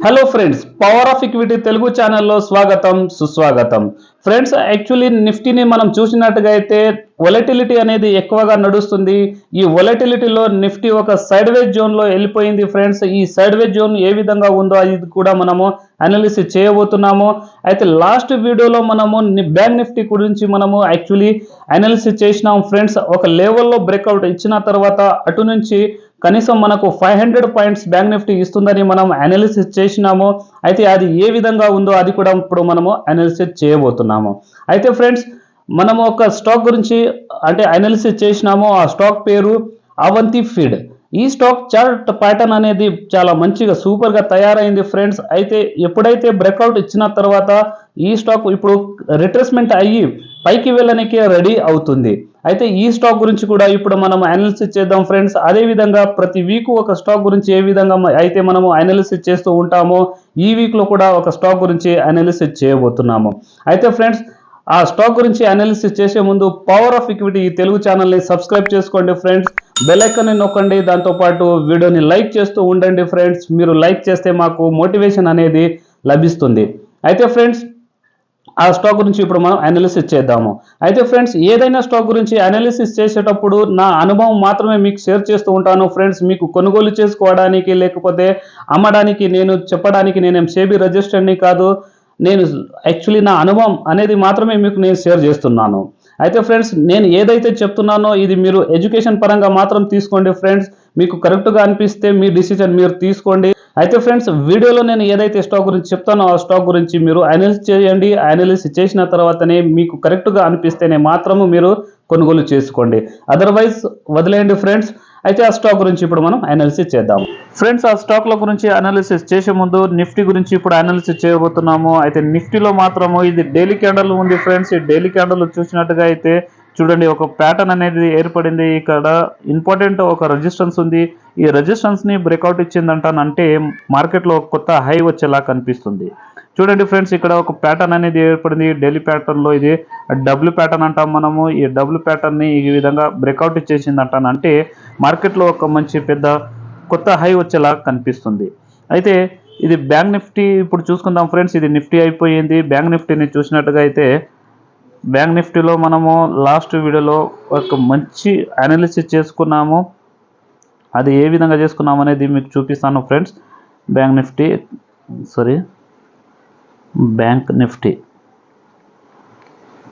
Hello friends, power of equity Telugu ఛానల్లో స్వాగతం సుస్వాగతం. ఫ్రెండ్స్, యాక్చువల్లీ నిఫ్టీని మనం చూసినట్టుగా అయితే వొలటిలిటీ అనేది ఎక్కువగా నడుస్తుంది. ఈ వొలటిలిటీలో నిఫ్టీ ఒక సైడ్ వేజ్ జోన్లో వెళ్ళిపోయింది. ఫ్రెండ్స్, ఈ సైడ్ వేజ్ జోన్ ఏ విధంగా ఉందో అది కూడా మనము అనాలిసిస్ చేయబోతున్నాము. అయితే లాస్ట్ వీడియోలో మనము బ్యాంక్ నిఫ్టీ గురించి మనము యాక్చువల్లీ అనాలిసిస్ చేసినాం. ఫ్రెండ్స్, ఒక లెవెల్లో బ్రేక్అవుట్ ఇచ్చిన తర్వాత అటు నుంచి కనీసం మనకు 500 పాయింట్స్ బ్యాంక్ నిఫ్టీ ఇస్తుందని మనం అనాలిసిస్ చేసినాము. అయితే అది ఏ విధంగా ఉందో అది కూడా ఇప్పుడు మనము అనాలిసిస్ చేయబోతున్నాము. అయితే ఫ్రెండ్స్, మనము ఒక స్టాక్ గురించి అనాలిసిస్ చేసినాము. ఆ స్టాక్ పేరు అవంతి ఫీడ్. ఈ స్టాక్ చార్ట్ ప్యాటర్న్ అనేది చాలా మంచిగా సూపర్గా తయారైంది ఫ్రెండ్స్. అయితే ఎప్పుడైతే బ్రేక్అవుట్ ఇచ్చిన తర్వాత ఈ స్టాక్ ఇప్పుడు రిట్రేస్మెంట్ అయ్యి పైకి వెళ్ళడానికి రెడీ అవుతుంది. అయితే ఈ స్టాక్ గురించి కూడా ఇప్పుడు మనం అనాలిసిస్ చేద్దాం ఫ్రెండ్స్. అదే విధంగా ప్రతి వీక్ ఒక స్టాక్ గురించి ఏ విధంగా అయితే మనము అనాలిసిస్ చేస్తూ ఉంటామో ఈ వీక్లో కూడా ఒక స్టాక్ గురించి అనాలిసిస్ చేయబోతున్నాము. అయితే ఫ్రెండ్స్, ఆ స్టాక్ గురించి అనాలిసిస్ చేసే ముందు పవర్ ఆఫ్ ఈక్విటీ ఈ తెలుగు ఛానల్ని సబ్స్క్రైబ్ చేసుకోండి ఫ్రెండ్స్. బెల్ ఐకాన్ని నొక్కండి. దాంతోపాటు వీడియోని లైక్ చేస్తూ ఉండండి ఫ్రెండ్స్. మీరు లైక్ చేస్తే మాకు మోటివేషన్ అనేది లభిస్తుంది. అయితే ఫ్రెండ్స్, ఆ స్టాక్ గురించి ఇప్పుడు మనం అనాలిసిస్ చేద్దాము. అయితే ఫ్రెండ్స్, ఏదైనా స్టాక్ గురించి అనాలిసిస్ చేసేటప్పుడు నా అనుభవం మాత్రమే మీకు షేర్ చేస్తూ ఉంటాను ఫ్రెండ్స్. మీకు కొనుగోలు చేసుకోవడానికి లేకపోతే అమ్మడానికి నేను చెప్పడానికి నేనేం సేబీ రిజిస్టర్ని కాదు. నేను యాక్చువల్లీ నా అనుభవం అనేది మాత్రమే మీకు నేను షేర్ చేస్తున్నాను. అయితే ఫ్రెండ్స్, నేను ఏదైతే చెప్తున్నానో ఇది మీరు ఎడ్యుకేషన్ పరంగా మాత్రం తీసుకోండి ఫ్రెండ్స్. మీకు కరెక్ట్గా అనిపిస్తే మీ డిసిజన్ మీరు తీసుకోండి. అయితే ఫ్రెండ్స్, వీడియోలో నేను ఏదైతే స్టాక్ గురించి చెప్తానో ఆ స్టాక్ గురించి మీరు అనాలిసిస్ చేయండి. అనాలిసిస్ చేసిన తర్వాతనే మీకు కరెక్ట్గా అనిపిస్తేనే మాత్రము మీరు కొనుగోలు చేసుకోండి. అదర్వైజ్ వదిలేయండి ఫ్రెండ్స్. అయితే ఆ స్టాక్ గురించి ఇప్పుడు మనం అనాలిసిస్ చేద్దాం ఫ్రెండ్స్. ఆ స్టాక్ల గురించి అనాలిసిస్ చేసే ముందు నిఫ్టీ గురించి ఇప్పుడు అనాలిసిస్ చేయబోతున్నాము. అయితే నిఫ్టీలో మాత్రము ఇది డైలీ క్యాండల్ ఉంది ఫ్రెండ్స్. ఈ డైలీ క్యాండల్ చూసినట్టుగా అయితే చూడండి, ఒక ప్యాటర్న్ అనేది ఏర్పడింది. ఇక్కడ ఇంపార్టెంట్ ఒక రెసిస్టెన్స్ ఉంది. ఈ రెసిస్టెన్స్ని బ్రేక్అవుట్ ఇచ్చిందంటానంటే మార్కెట్లో కొత్త హై వచ్చేలా కనిపిస్తుంది. చూడండి ఫ్రెండ్స్, ఇక్కడ ఒక ప్యాటర్న్ అనేది ఏర్పడింది. డైలీ ప్యాటర్న్లో ఇది డబ్ల్యూ ప్యాటర్న్ అంటాం మనము. ఈ డబ్ల్యూ ప్యాటర్న్ని ఈ విధంగా బ్రేక్అవుట్ ఇచ్చేసింది అంటానంటే మార్కెట్లో ఒక మంచి పెద్ద కొత్త హై వచ్చేలా కనిపిస్తుంది. అయితే ఇది బ్యాంక్ నిఫ్టీ ఇప్పుడు చూసుకుందాం ఫ్రెండ్స్. ఇది నిఫ్టీ అయిపోయింది. బ్యాంక్ నిఫ్టీని చూసినట్టుగా అయితే బ్యాంక్ నిఫ్టీలో మనము లాస్ట్ వీడియోలో ఒక మంచి అనాలిసిస్ చేసుకున్నాము. అది ఏ విధంగా చేసుకున్నాము అనేది మీకు చూపిస్తాను ఫ్రెండ్స్. బ్యాంక్ నిఫ్టీ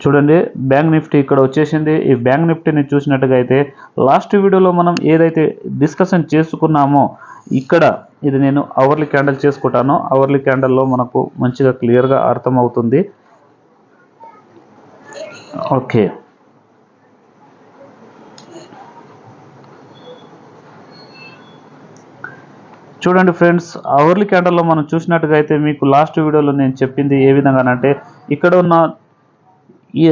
చూడండి, బ్యాంక్ నిఫ్టీ ఇక్కడ వచ్చేసింది. ఈ బ్యాంక్ నిఫ్టీని చూసినట్టుగా అయితే లాస్ట్ వీడియోలో మనం ఏదైతే డిస్కషన్ చేసుకున్నామో ఇక్కడ ఇది నేను అవర్లీ క్యాండిల్ చేసుకుంటాను. అవర్లీ క్యాండిల్లో మనకు మంచిగా క్లియర్గా అర్థమవుతుంది. ఓకే, చూడండి ఫ్రెండ్స్, అవర్లీ క్యాండల్లో మనం చూసినట్టుగా అయితే మీకు లాస్ట్ వీడియోలో నేను చెప్పింది ఏ విధంగానంటే ఇక్కడ ఉన్న ఈ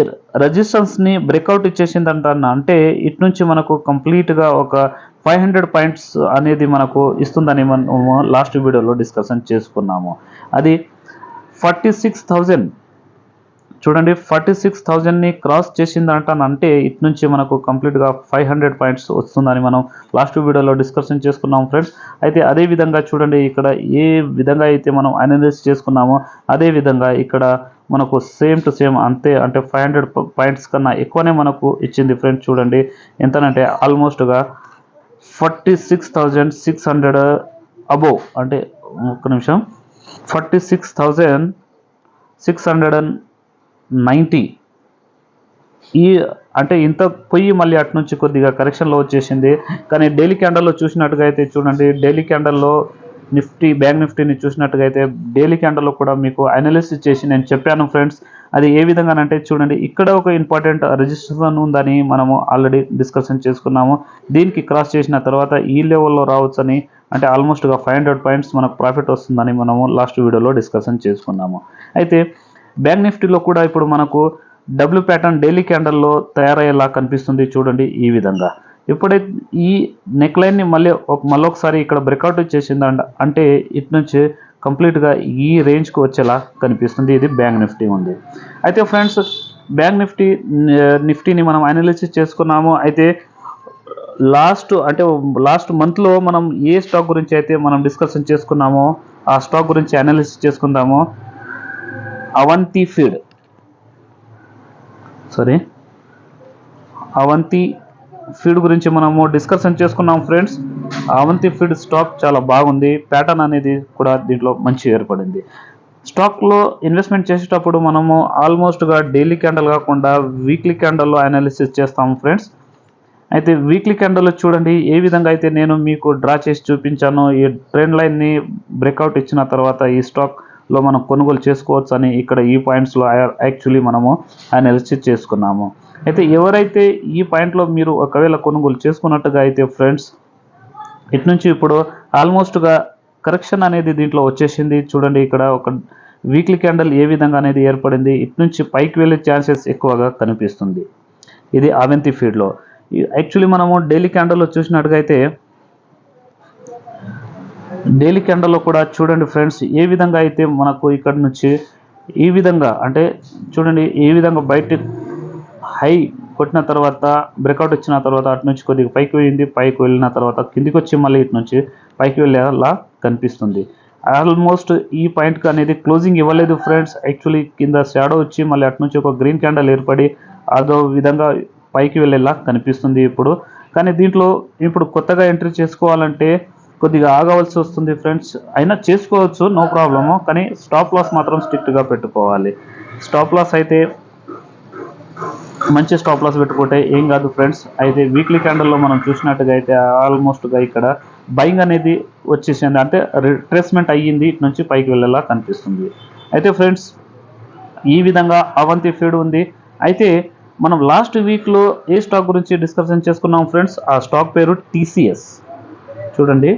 రెసిస్టెన్స్ని బ్రేక్అవుట్ ఇచ్చేసిందంటాను. అంటే ఇటు నుంచి మనకు కంప్లీట్గా ఒక 500 పాయింట్స్ అనేది మనకు ఇస్తుందని మనము లాస్ట్ వీడియోలో డిస్కషన్ చేసుకున్నాము. అది 46,000 చూడండి, 46,000ని క్రాస్ చేసిందంటానంటే ఇటు నుంచి మనకు కంప్లీట్గా 500 పాయింట్స్ వస్తుందని మనం లాస్ట్ వీడియోలో డిస్కషన్ చేసుకున్నాం ఫ్రెండ్స్. అయితే అదే విధంగా చూడండి, ఇక్కడ ఏ విధంగా అయితే మనం అనాలిసిస్ చేసుకున్నామో అదే విధంగా ఇక్కడ మనకు సేమ్ టు సేమ్ అంతే, అంటే 500 పాయింట్స్ కన్నా ఎక్కువనే మనకు ఇచ్చింది ఫ్రెండ్స్. చూడండి ఎంతనంటే ఆల్మోస్ట్గా 46,600 అబోవ్, అంటే ఒక్క నిమిషం, 46,690 ఈ అంటే ఇంత పోయి మళ్ళీ అటు నుంచి కొద్దిగా కరెక్షన్లో వచ్చేసింది. కానీ డైలీ క్యాండల్లో చూసినట్టుగా అయితే చూడండి, డైలీ క్యాండల్లో నిఫ్టీ బ్యాంక్ నిఫ్టీని చూసినట్టుగా అయితే డైలీ క్యాండల్లో కూడా మీకు అనాలిసిస్ చేసి నేను చెప్పాను ఫ్రెండ్స్. అది ఏ విధంగానంటే చూడండి, ఇక్కడ ఒక ఇంపార్టెంట్ రిజిస్ట్రేషన్ ఉందని మనము ఆల్రెడీ డిస్కషన్ చేసుకున్నాము. దీనికి క్రాస్ చేసిన తర్వాత ఈ లెవెల్లో రావచ్చని, అంటే ఆల్మోస్ట్గా 500 పాయింట్స్ మనకు ప్రాఫిట్ వస్తుందని మనము లాస్ట్ వీడియోలో డిస్కషన్ చేసుకున్నాము. అయితే బ్యాంక్ నిఫ్టీలో కూడా ఇప్పుడు మనకు డబ్ల్యూ ప్యాటర్న్ డైలీ క్యాండల్లో తయారయ్యేలా కనిపిస్తుంది. చూడండి ఈ విధంగా ఇప్పుడైతే ఈ నెక్ లైన్ని మళ్ళొకసారి ఇక్కడ బ్రేక్అవుట్ చేసిందంట అంటే ఇటు నుంచి కంప్లీట్గా ఈ రేంజ్కి వచ్చేలా కనిపిస్తుంది. ఇది బ్యాంక్ నిఫ్టీ ఉంది. అయితే ఫ్రెండ్స్, బ్యాంక్ నిఫ్టీని మనం అనాలిసిస్ చేసుకున్నాము. అయితే లాస్ట్ మంత్లో మనం ఏ స్టాక్ గురించి అయితే మనం డిస్కషన్ చేసుకున్నామో ఆ స్టాక్ గురించి అనాలిసిస్ చేసుకుందాము. అవంతి ఫీడ్ అవంతి ఫీడ్ గురించి మనము డిస్కషన్ చేసుకున్నాం ఫ్రెండ్స్. అవంతి ఫీడ్ స్టాక్ చాలా బాగుంది, ప్యాటర్న్ అనేది కూడా దీంట్లో మంచి ఏర్పడింది. స్టాక్లో ఇన్వెస్ట్మెంట్ చేసేటప్పుడు మనము ఆల్మోస్ట్గా డైలీ క్యాండల్ కాకుండా వీక్లీ క్యాండల్లో అనాలిసిస్ చేస్తాము ఫ్రెండ్స్. అయితే వీక్లీ క్యాండల్ చూడండి ఏ విధంగా అయితే నేను మీకు డ్రా చేసి చూపించాను. ఈ ట్రెండ్ లైన్ని బ్రేక్అవుట్ ఇచ్చిన తర్వాత ఈ స్టాక్లో మనం కొనుగోలు చేసుకోవచ్చు అని ఇక్కడ ఈ పాయింట్స్లో యాక్చువల్లీ మనము అనాలిసిస్ చేసుకున్నాము. అయితే ఎవరైతే ఈ పాయింట్లో మీరు ఒకవేళ కొనుగోలు చేసుకున్నట్టుగా అయితే ఫ్రెండ్స్, ఇటు నుంచి ఇప్పుడు ఆల్మోస్ట్గా కరెక్షన్ అనేది దీంట్లో వచ్చేసింది. చూడండి ఇక్కడ ఒక వీక్లీ క్యాండల్ ఏ విధంగా అనేది ఏర్పడింది. ఇటు నుంచి పైకి వెళ్ళే ఛాన్సెస్ ఎక్కువగా కనిపిస్తుంది. ఇది అవంతి ఫీడ్లో. యాక్చువల్లీ మనము డైలీ క్యాండల్లో చూసినట్టుగా అయితే డైలీ క్యాండల్లో కూడా చూడండి ఫ్రెండ్స్ ఏ విధంగా అయితే మనకు ఇక్కడ నుంచి ఈ విధంగా అంటే చూడండి ఏ విధంగా బయట హై కొట్టిన తర్వాత బ్రేక్అవుట్ ఇచ్చిన తర్వాత అటు నుంచి కొద్దిగా పైకి వెళ్ళింది, పైకి వెళ్ళిన తర్వాత కిందికి వచ్చి మళ్ళీ ఇటు నుంచి పైకి వెళ్ళేలా కనిపిస్తుంది. ఆల్మోస్ట్ ఈ పాయింట్కి అనేది క్లోజింగ్ ఇవ్వలేదు ఫ్రెండ్స్. యాక్చువల్లీ కింద షాడో వచ్చి మళ్ళీ అటు నుంచి ఒక గ్రీన్ క్యాండల్ ఏర్పడి అదో విధంగా పైకి వెళ్ళేలా కనిపిస్తుంది ఇప్పుడు. కానీ దీంట్లో ఇప్పుడు కొత్తగా ఎంట్రీ చేసుకోవాలంటే కొద్దిగా ఆగవలసి వస్తుంది ఫ్రెండ్స్. అయినా చేసుకోవచ్చు, నో ప్రాబ్లము. కానీ స్టాప్ లాస్ మాత్రం స్ట్రిక్ట్గా పెట్టుకోవాలి. స్టాప్ లాస్ అయితే మంచి స్టాప్ లాస్ పెట్టుకుంటే ఏం కాదు ఫ్రెండ్స్. అయితే వీక్లీ క్యాండల్లో మనం చూసినట్టుగా అయితే ఆల్మోస్ట్గా ఇక్కడ బయింగ్ అనేది వచ్చేసింది, అంటే రిట్రేస్మెంట్ అయ్యింది, ఇటు నుంచి పైకి వెళ్ళేలా కనిపిస్తుంది. అయితే ఫ్రెండ్స్ ఈ విధంగా అవంతి ఫీడ్ ఉంది. అయితే మనం లాస్ట్ వీక్లో ఏ స్టాక్ గురించి డిస్కషన్ చేసుకున్నాం ఫ్రెండ్స్, ఆ స్టాక్ పేరు టీసీఎస్. చూడండి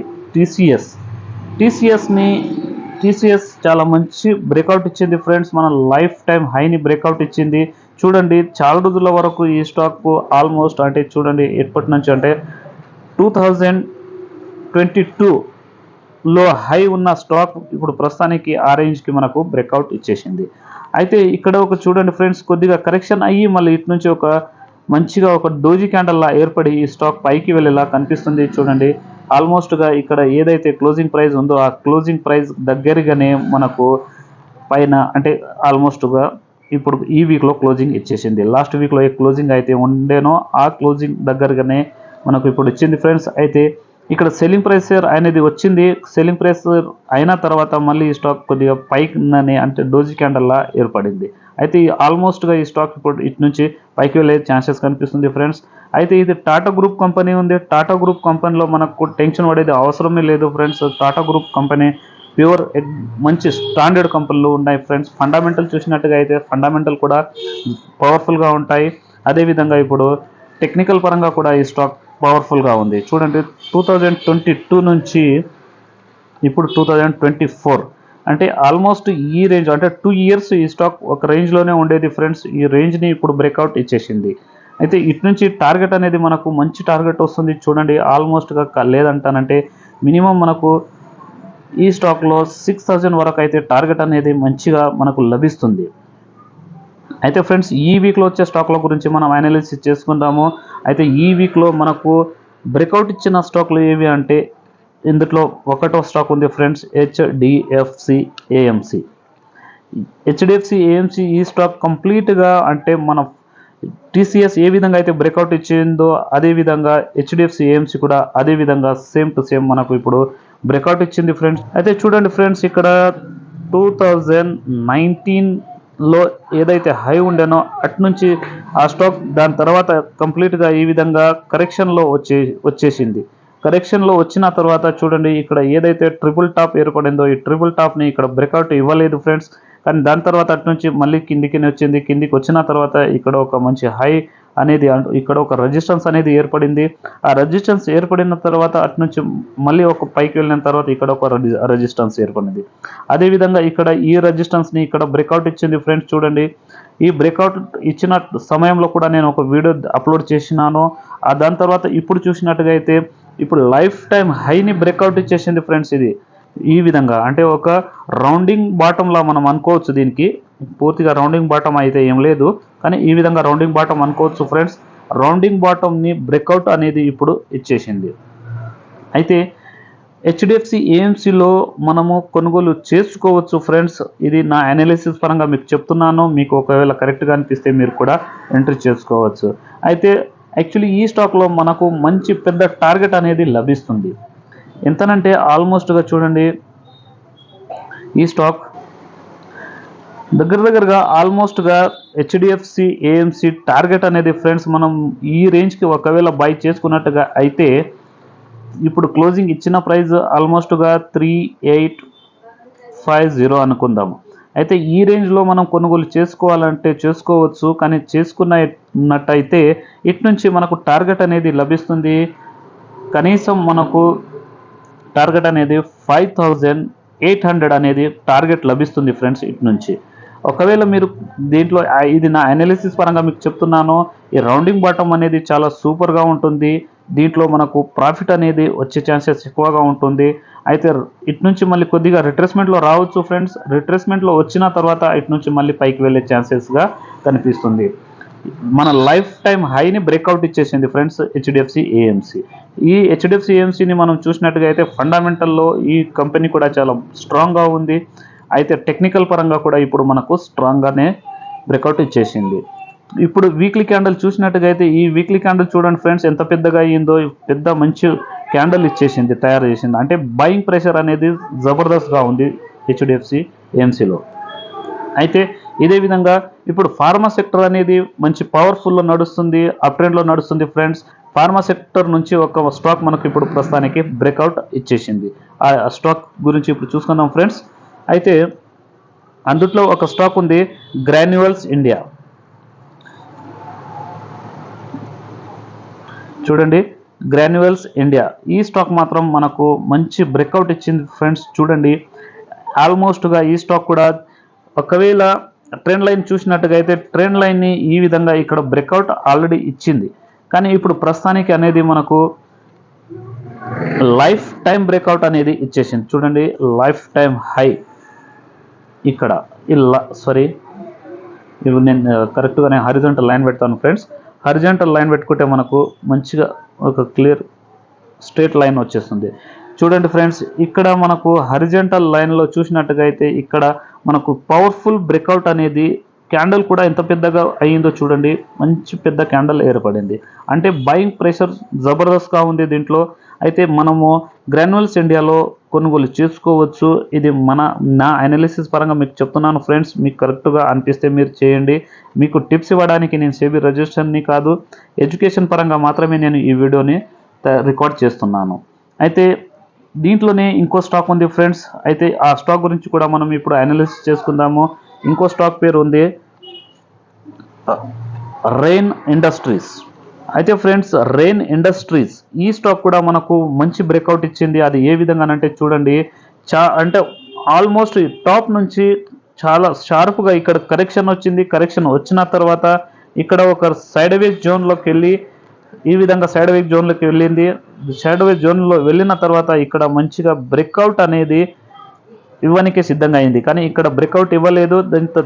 టీసీఎస్ చాలా మంచి బ్రేక్అవుట్ ఇచ్చింది ఫ్రెండ్స్. మన లైఫ్ టైం హైని బ్రేక్అవుట్ ఇచ్చింది. చూడండి చాలా రోజుల వరకు ఈ స్టాక్ ఆల్మోస్ట్ అంటే చూడండి ఎప్పటి నుంచి అంటే 2022లో హై ఉన్న స్టాక్ ఇప్పుడు ప్రస్తుతానికి ఆ రేంజ్కి మనకు బ్రేక్అవుట్ ఇచ్చేసింది. అయితే ఇక్కడ ఒక చూడండి ఫ్రెండ్స్ కొద్దిగా కరెక్షన్ అయ్యి మళ్ళీ ఇటు నుంచి ఒక మంచిగా ఒక డోజీ క్యాండల్లా ఏర్పడి ఈ స్టాక్ పైకి వెళ్ళేలా కనిపిస్తుంది. చూడండి ఆల్మోస్ట్గా ఇక్కడ ఏదైతే క్లోజింగ్ ప్రైస్ ఉందో ఆ క్లోజింగ్ ప్రైస్ దగ్గరగానే మనకు పైన అంటే ఆల్మోస్ట్గా ఇప్పుడు ఈ వీక్లో క్లోజింగ్ ఇచ్చేసింది. లాస్ట్ వీక్లో ఏ క్లోజింగ్ అయితే ఉండేనో ఆ క్లోజింగ్ దగ్గరగానే మనకు ఇప్పుడు ఇచ్చింది ఫ్రెండ్స్. అయితే ఇక్కడ సెల్లింగ్ ప్రైస్ అనేది వచ్చింది. సెల్లింగ్ ప్రైస్ అయిన తర్వాత మళ్ళీ ఈ స్టాక్ కొద్దిగా పైకి అంటే డోజీ క్యాండల్లా ఏర్పడింది. అయితే ఆల్మోస్ట్గా ఈ స్టాక్ ఇప్పుడు ఇటు నుంచి పైకి వెళ్ళే ఛాన్సెస్ కనిపిస్తుంది ఫ్రెండ్స్. అయితే ఇది టాటా గ్రూప్ కంపెనీ ఉంది. టాటా గ్రూప్ కంపెనీలో మనకు టెన్షన్ పడేది అవసరమే లేదు friends. Tata group company pure మంచి స్టాండర్డ్ కంపెనీలు ఉన్నాయి ఫ్రెండ్స్. ఫండమెంటల్ చూసినట్టుగా అయితే ఫండమెంటల్ కూడా పవర్ఫుల్గా ఉంటాయి. అదేవిధంగా ఇప్పుడు టెక్నికల్ పరంగా కూడా ఈ స్టాక్ పవర్ఫుల్గా ఉంది. చూడండి 2022 నుంచి ఇప్పుడు 2024 అంటే ఆల్మోస్ట్ ఈ రేంజ్ అంటే 2 years ఈ స్టాక్ ఒక రేంజ్లోనే ఉండేది ఫ్రెండ్స్. ఈ రేంజ్ని ఇప్పుడు బ్రేక్అవుట్ ఇచ్చేసింది. అయితే ఇటు నుంచి టార్గెట్ అనేది మనకు మంచి టార్గెట్ వస్తుంది. చూడండి ఆల్మోస్ట్గా లేదంటానంటే మినిమం మనకు ఈ స్టాక్లో 6000 వరకు అయితే టార్గెట్ అనేది మంచిగా మనకు లభిస్తుంది. అయితే ఫ్రెండ్స్ ఈ వీక్లో వచ్చే స్టాక్ల గురించి మనం అనాలిసిస్ చేసుకుందాము. అయితే ఈ వీక్లో మనకు బ్రేక్అవుట్ ఇచ్చిన స్టాక్లు ఏవి అంటే ఇందులో ఒకటో స్టాక్ ఉంది ఫ్రెండ్స్, హెచ్డిఎఫ్సి ఏఎంసి. ఈ స్టాక్ కంప్లీట్గా అంటే మన టీసీఎస్ ఏ విధంగా అయితే బ్రేక్అవుట్ ఇచ్చిందో అదేవిధంగా హెచ్డిఎఫ్సి ఏఎంసి కూడా అదేవిధంగా సేమ్ టు సేమ్ మనకు ఇప్పుడు బ్రేక్అవుట్ ఇచ్చింది ఫ్రెండ్స్. అయితే చూడండి ఫ్రెండ్స్ ఇక్కడ 2019లో ఏదైతే హై ఉండేనో అటు నుంచి ఆ స్టాక్ దాని తర్వాత కంప్లీట్గా ఈ విధంగా కరెక్షన్లో వచ్చేసింది. కరెక్షన్లో వచ్చిన తర్వాత చూడండి ఇక్కడ ఏదైతే ట్రిపుల్ టాప్ ఏర్పడిందో ఈ ట్రిపుల్ టాప్ని ఇక్కడ బ్రేక్అవుట్ ఇవ్వలేదు ఫ్రెండ్స్. కానీ దాని తర్వాత అటు నుంచి మళ్ళీ కిందికి వచ్చింది. కిందికి వచ్చిన తర్వాత ఇక్కడ ఒక మంచి హై అనేది ఇక్కడ ఒక రెసిస్టెన్స్ అనేది ఏర్పడింది. ఆ రెసిస్టెన్స్ ఏర్పడిన తర్వాత అటు నుంచి మళ్ళీ ఒక పైకి వెళ్ళిన తర్వాత ఇక్కడ ఒక రెసిస్టెన్స్ ఏర్పడింది. అదేవిధంగా ఇక్కడ ఈ రెసిస్టెన్స్ని ఇక్కడ బ్రేక్అవుట్ ఇచ్చింది ఫ్రెండ్స్. చూడండి ఈ బ్రేక్అవుట్ ఇచ్చిన సమయంలో కూడా నేను ఒక వీడియో అప్లోడ్ చేసినాను. దాని తర్వాత ఇప్పుడు చూసినట్టుగా అయితే ఇప్పుడు లైఫ్ టైం హైని బ్రేక్అవుట్ ఇచ్చేసింది ఫ్రెండ్స్. ఇది ఈ విధంగా అంటే ఒక రౌండింగ్ బాటంలా మనం అనుకోవచ్చు. దీనికి పూర్తిగా రౌండింగ్ బాటమ్ అయితే ఏం లేదు, కానీ ఈ విధంగా రౌండింగ్ బాటమ్ అనుకోవచ్చు ఫ్రెండ్స్. రౌండింగ్ బాటమ్ని బ్రేక్అవుట్ అనేది ఇప్పుడు ఇచ్చేసింది. అయితే హెచ్డిఎఫ్సి ఏఎంసీలో మనము కొనుగోలు చేసుకోవచ్చు ఫ్రెండ్స్. ఇది నా అనాలిసిస్ పరంగా మీకు చెప్తున్నాను. మీకు ఒకవేళ కరెక్ట్గా అనిపిస్తే మీరు కూడా ఎంట్రీ చేసుకోవచ్చు. అయితే యాక్చువల్లీ ఈ స్టాక్లో మనకు మంచి పెద్ద టార్గెట్ అనేది లభిస్తుంది. ఎంతనంటే ఆల్మోస్ట్గా చూడండి, ఈ స్టాక్ దగ్గరగా ఆల్మోస్ట్గా హెచ్డిఎఫ్సి ఏఎంసీ టార్గెట్ అనేది ఫ్రెండ్స్ మనం ఈ రేంజ్కి ఒకవేళ బై చేసుకున్నట్టుగా అయితే ఇప్పుడు క్లోజింగ్ ఇచ్చిన ప్రైస్ ఆల్మోస్ట్గా 3850 అనుకుందాము. అయితే ఈ రేంజ్లో మనం కొనుగోలు చేసుకోవాలంటే చేసుకోవచ్చు. కానీ చేసుకున్నట్టయితే ఇటు నుంచి మనకు టార్గెట్ అనేది లభిస్తుంది. కనీసం మనకు టార్గెట్ అనేది 5800 అనేది టార్గెట్ లభిస్తుంది ఫ్రెండ్స్ ఇటు నుంచి. ఒకవేళ మీరు దీంట్లో ఇది నా అనాలిసిస్ పరంగా మీకు చెప్తున్నాను. ఈ రౌండింగ్ బాటమ్ అనేది చాలా సూపర్గా ఉంటుంది. దీంట్లో మనకు ప్రాఫిట్ అనేది వచ్చే ఛాన్సెస్ ఎక్కువగా ఉంటుంది. అయితే ఇటు నుంచి మళ్ళీ కొద్దిగా రిట్రేస్మెంట్లో రావచ్చు ఫ్రెండ్స్. రిట్రేస్మెంట్లో వచ్చిన తర్వాత ఇటు నుంచి మళ్ళీ పైకి వెళ్ళే ఛాన్సెస్గా కనిపిస్తుంది. మన లైఫ్ టైం హైని బ్రేక్అవుట్ ఇచ్చేసింది ఫ్రెండ్స్ హెచ్డిఎఫ్సి ఏఎంసీ. ఈ హెచ్డిఎఫ్సి ఏఎంసీని మనం చూసినట్టుగా అయితే ఫండమెంటల్లో ఈ కంపెనీ కూడా చాలా స్ట్రాంగ్గా ఉంది. అయితే టెక్నికల్ పరంగా కూడా ఇప్పుడు మనకు స్ట్రాంగ్గానే బ్రేక్అవుట్ ఇచ్చేసింది. ఇప్పుడు వీక్లీ క్యాండిల్ చూసినట్టుగా అయితే ఈ వీక్లీ క్యాండిల్ చూడండి ఫ్రెండ్స్, ఎంత పెద్దగా అయ్యిందో. పెద్ద మంచి క్యాండిల్ ఇచ్చేసింది, తయారు చేసింది. అంటే బయింగ్ ప్రెషర్ అనేది జబర్దస్త్గా ఉంది హెచ్డిఎఫ్సి ఏఎంసీలో. అయితే ఇదే విధంగా ఇప్పుడు ఫార్మా సెక్టర్ అనేది మంచి పవర్ఫుల్లో నడుస్తుంది, అప్ ట్రెండ్లో నడుస్తుంది ఫ్రెండ్స్. ఫార్మా సెక్టర్ నుంచి ఒక స్టాక్ మనకు ఇప్పుడు ప్రస్తుతానికి బ్రేక్అవుట్ ఇచ్చేసింది. ఆ స్టాక్ గురించి ఇప్పుడు చూసుకుందాం ఫ్రెండ్స్. అయితే అందుట్లో ఒక స్టాక్ ఉంది, గ్రాన్యువల్స్ ఇండియా. చూడండి, గ్రాన్యువల్స్ ఇండియా ఈ స్టాక్ మాత్రం మనకు మంచి బ్రేక్అవుట్ ఇచ్చింది ఫ్రెండ్స్. చూడండి, ఆల్మోస్ట్గా ఈ స్టాక్ కూడా ఒకవేళ ట్రెండ్ లైన్ చూసినట్టుగా అయితే ట్రెండ్ లైన్ని ఈ విధంగా ఇక్కడ బ్రేక్అవుట్ ఆల్రెడీ ఇచ్చింది. కానీ ఇప్పుడు ప్రస్తుతానికి అనేది మనకు లైఫ్ టైం బ్రేక్అవుట్ అనేది ఇచ్చేసింది. చూడండి, లైఫ్ టైం హై ఇక్కడ ఇప్పుడు నేను కరెక్ట్గా హారిజాంటల్ లైన్ పెడతాను ఫ్రెండ్స్. హారిజాంటల్ లైన్ పెట్టుకుంటే మనకు మంచిగా ఒక క్లియర్ స్ట్రేట్ లైన్ వచ్చేస్తుంది. చూడండి ఫ్రెండ్స్, ఇక్కడ మనకు హారిజాంటల్ లైన్లో చూసినట్టుగా అయితే ఇక్కడ మనకు పవర్ఫుల్ బ్రేక్అవుట్ అనేది క్యాండిల్ కూడా ఎంత పెద్దగా అయ్యిందో చూడండి. మంచి పెద్ద క్యాండిల్ ఏర్పడింది. అంటే బయింగ్ ప్రెషర్ జబర్దస్త్గా ఉంది దీంట్లో. అయితే మనము గ్రాన్యువల్స్ ఇండియాలో కొనుగోలు చేసుకోవచ్చు. ఇది నా అనాలిసిస్ పరంగా మీకు చెప్తున్నాను ఫ్రెండ్స్. మీకు కరెక్ట్గా అనిపిస్తే మీరు చేయండి. మీకు టిప్స్ ఇవ్వడానికి నేను సెబీ రిజిస్ట్రేషన్ని కాదు, ఎడ్యుకేషన్ పరంగా మాత్రమే నేను ఈ వీడియోని రికార్డ్ చేస్తున్నాను. అయితే దీంట్లోనే ఇంకో స్టాక్ ఉంది ఫ్రెండ్స్. అయితే ఆ స్టాక్ గురించి కూడా మనం ఇప్పుడు అనాలిసిస్ చేసుకుందాము. ఇంకో స్టాక్ పేరు ఉంది రెయిన్ ఇండస్ట్రీస్. అయితే ఫ్రెండ్స్, రెయిన్ ఇండస్ట్రీస్ ఈ స్టాక్ కూడా మనకు మంచి బ్రేక్అవుట్ ఇచ్చింది. అది ఏ విధంగానంటే చూడండి, అంటే ఆల్మోస్ట్ టాప్ నుంచి చాలా షార్ప్గా ఇక్కడ కరెక్షన్ వచ్చింది. కరెక్షన్ వచ్చిన తర్వాత ఇక్కడ ఒక సైడ్ వేజ్ జోన్లోకి వెళ్ళి ఈ విధంగా సైడ్ వేజ్ జోన్లోకి వెళ్ళింది. సైడ్ వేజ్ జోన్లో వెళ్ళిన తర్వాత ఇక్కడ మంచిగా బ్రేక్అవుట్ అనేది ఇవ్వడానికే సిద్ధంగా అయింది. కానీ ఇక్కడ బ్రేక్అవుట్ ఇవ్వలేదు.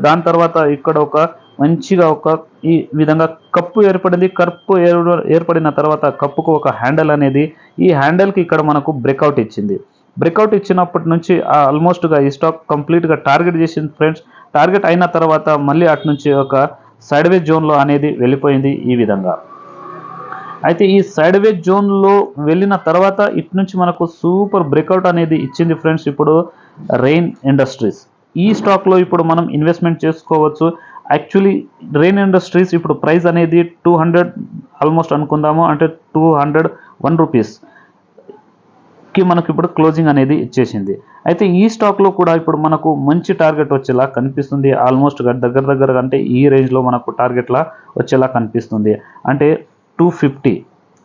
దాని తర్వాత ఇక్కడ మంచిగా ఈ విధంగా కప్పు ఏర్పడింది. కప్పు ఏర్పడిన తర్వాత కప్పుకు ఒక హ్యాండిల్ అనేది, ఈ హ్యాండిల్కి ఇక్కడ మనకు బ్రేక్అవుట్ ఇచ్చింది. బ్రేక్అవుట్ ఇచ్చినప్పటి నుంచి ఆల్మోస్ట్గా ఈ స్టాక్ కంప్లీట్గా టార్గెట్ చేసింది ఫ్రెండ్స్. టార్గెట్ అయిన తర్వాత మళ్ళీ అటు నుంచి ఒక సైడ్ వేజ్ జోన్లో అనేది వెళ్ళిపోయింది ఈ విధంగా. అయితే ఈ సైడ్ వేజ్ జోన్లో వెళ్ళిన తర్వాత ఇటు నుంచి మనకు సూపర్ బ్రేక్అవుట్ అనేది ఇచ్చింది ఫ్రెండ్స్. ఇప్పుడు రెయిన్ ఇండస్ట్రీస్ ఈ స్టాక్లో ఇప్పుడు మనం ఇన్వెస్ట్మెంట్ చేసుకోవచ్చు. యాక్చువల్లీ రెయిన్ ఇండస్ట్రీస్ ఇప్పుడు ప్రైస్ అనేది 200 ఆల్మోస్ట్ అనుకుందాము, అంటే 201 రూపీస్కి మనకు ఇప్పుడు క్లోజింగ్ అనేది ఇచ్చేసింది. అయితే ఈ స్టాక్లో కూడా ఇప్పుడు మనకు మంచి టార్గెట్ వచ్చేలా కనిపిస్తుంది. ఆల్మోస్ట్ దగ్గర అంటే ఈ రేంజ్లో మనకు టార్గెట్లా వచ్చేలా కనిపిస్తుంది. అంటే 250,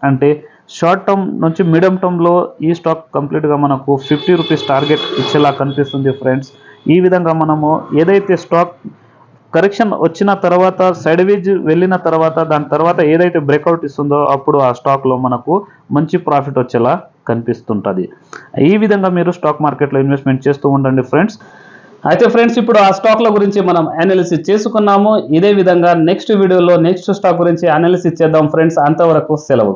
అంటే షార్ట్ టర్మ్ నుంచి మీడియం టర్మ్లో ఈ స్టాక్ కంప్లీట్గా మనకు 50 రూపీస్ టార్గెట్ ఇచ్చేలా కనిపిస్తుంది ఫ్రెండ్స్. ఈ విధంగా మనము ఏదైతే స్టాక్ కరెక్షన్ వచ్చిన తర్వాత సైడ్ వేజ్ వెళ్ళిన తర్వాత దాని తర్వాత ఏదైతే బ్రేక్అవుట్ ఇస్తుందో అప్పుడు ఆ స్టాక్లో మనకు మంచి ప్రాఫిట్ వచ్చేలా కనిపిస్తుంటుంది. ఈ విధంగా మీరు స్టాక్ మార్కెట్లో ఇన్వెస్ట్మెంట్ చేస్తూ ఉండండి ఫ్రెండ్స్. అయితే ఫ్రెండ్స్, ఇప్పుడు ఆ స్టాక్ల గురించి మనం అనాలిసిస్ చేసుకున్నాము. ఇదే విధంగా నెక్స్ట్ వీడియోలో నెక్స్ట్ స్టాక్ గురించి అనాలిసిస్ చేద్దాం ఫ్రెండ్స్. అంతవరకు సెలవు.